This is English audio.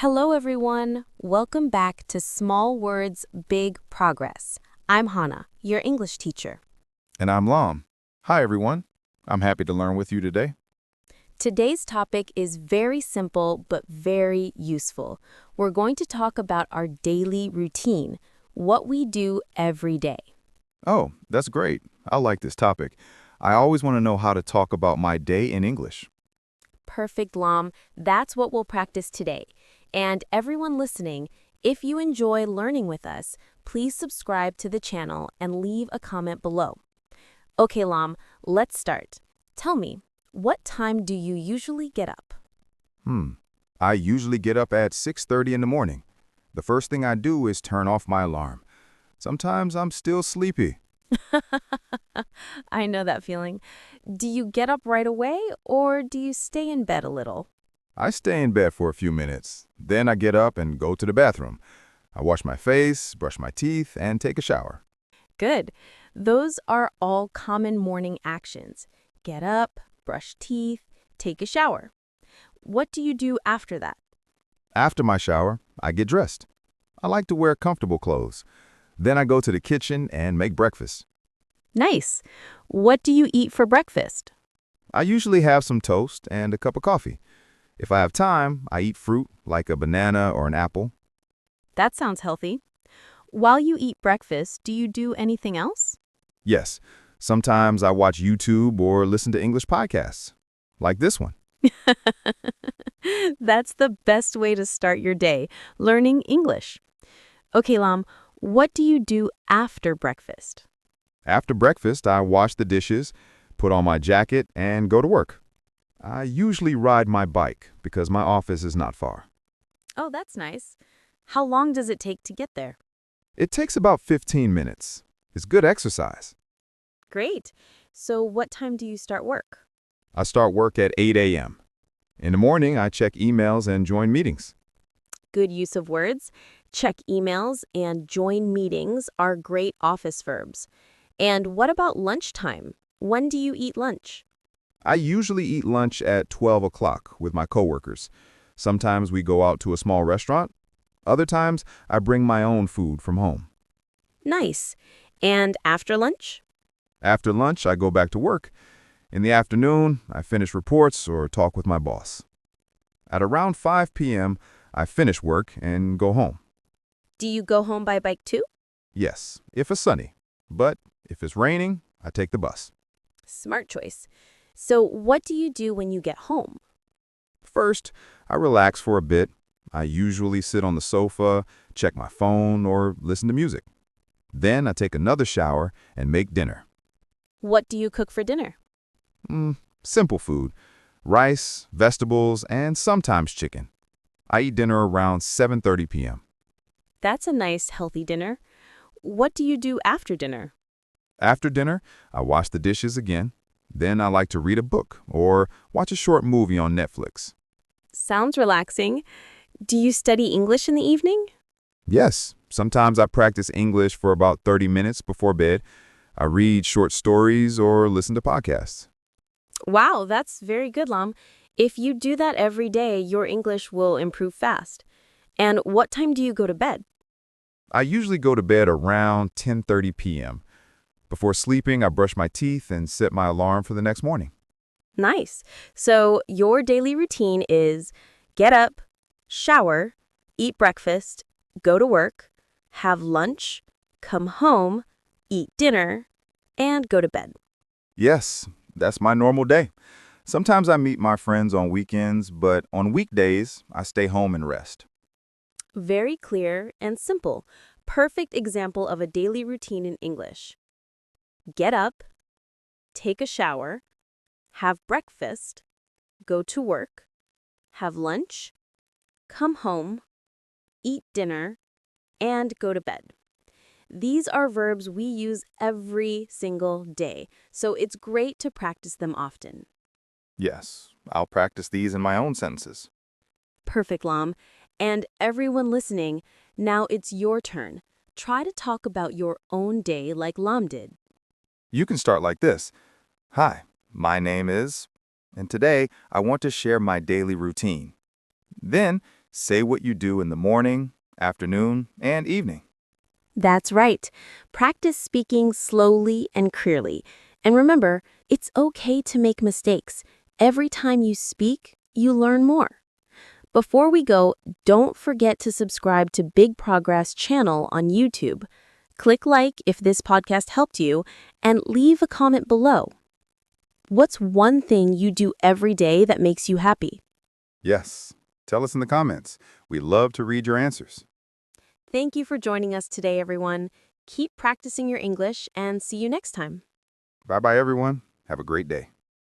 Hello, everyone. Welcome back to Small Words, Big Progress. I'm Hannah, your English teacher. And I'm Lam. Hi, everyone. I'm happy to learn with you today. Today's topic is very simple but very useful. We're going to talk about our daily routine, what we do every day. Oh, that's great. I like this topic. I always want to know how to talk about my day in English. Perfect, Lam. That's what we'll practice today. And everyone listening, if you enjoy learning with us, please subscribe to the channel and leave a comment below. Okay, Lam, let's start. Tell me, what time do you usually get up? I usually get up at 6:30 in the morning. The first thing I do is turn off my alarm. Sometimes I'm still sleepy. I know that feeling. Do you get up right away or do you stay in bed a little? I stay in bed for a few minutes. Then I get up and go to the bathroom. I wash my face, brush my teeth, and take a shower. Good. Those are all common morning actions. Get up, brush teeth, take a shower. What do you do after that? After my shower, I get dressed. I like to wear comfortable clothes. Then I go to the kitchen and make breakfast. Nice. What do you eat for breakfast? I usually have some toast and a cup of coffee. If I have time, I eat fruit like a banana or an apple. That sounds healthy. While you eat breakfast, do you do anything else? Yes, sometimes I watch YouTube or listen to English podcasts, like this one. That's the best way to start your day, learning English. Okay, Lam, what do you do after breakfast? After breakfast, I wash the dishes, put on my jacket, and go to work. I usually ride my bike because my office is not far. Oh, that's nice. How long does it take to get there? It takes about 15 minutes. It's good exercise. Great. So what time do you start work? I start work at 8 a.m. In the morning, I check emails and join meetings. Good use of words. Check emails and join meetings are great office verbs. And what about lunchtime? When do you eat lunch? I usually eat lunch at 12 o'clock with my coworkers. Sometimes we go out to a small restaurant. Other times, I bring my own food from home. Nice. And after lunch? After lunch, I go back to work. In the afternoon, I finish reports or talk with my boss. At around 5 p.m., I finish work and go home. Do you go home by bike too? Yes, if it's sunny. But if it's raining, I take the bus. Smart choice. So what do you do when you get home? First, I relax for a bit. I usually sit on the sofa, check my phone, or listen to music. Then I take another shower and make dinner. What do you cook for dinner? Simple food. Rice, vegetables, and sometimes chicken. I eat dinner around 7:30 p.m. That's a nice, healthy dinner. What do you do after dinner? After dinner, I wash the dishes again. Then I like to read a book or watch a short movie on Netflix. Sounds relaxing. Do you study English in the evening? Yes, sometimes I practice English for about 30 minutes before bed. I read short stories or listen to podcasts. Wow, that's very good, Lam. If you do that every day, your English will improve fast. And what time do you go to bed? I usually go to bed around 10:30 p.m. Before sleeping, I brush my teeth and set my alarm for the next morning. Nice. So your daily routine is get up, shower, eat breakfast, go to work, have lunch, come home, eat dinner, and go to bed. Yes, that's my normal day. Sometimes I meet my friends on weekends, but on weekdays, I stay home and rest. Very clear and simple. Perfect example of a daily routine in English. Get up, take a shower, have breakfast, go to work, have lunch, come home, eat dinner, and go to bed. These are verbs we use every single day, so it's great to practice them often. Yes, I'll practice these in my own sentences. Perfect, Lam. And everyone listening, now it's your turn. Try to talk about your own day like Lam did. You can start like this. Hi, my name is, and today I want to share my daily routine. Then Say what you do in the morning, afternoon, and evening. That's right. Practice speaking slowly and clearly. And remember, it's okay to make mistakes. Every time you speak, you learn more. Before we go, don't forget to subscribe to Big Progress channel on YouTube. Click like if this podcast helped you, and leave a comment below. What's one thing you do every day that makes you happy? Yes, tell us in the comments. We love to read your answers. Thank you for joining us today, everyone. Keep practicing your English and see you next time. Bye-bye, everyone. Have a great day.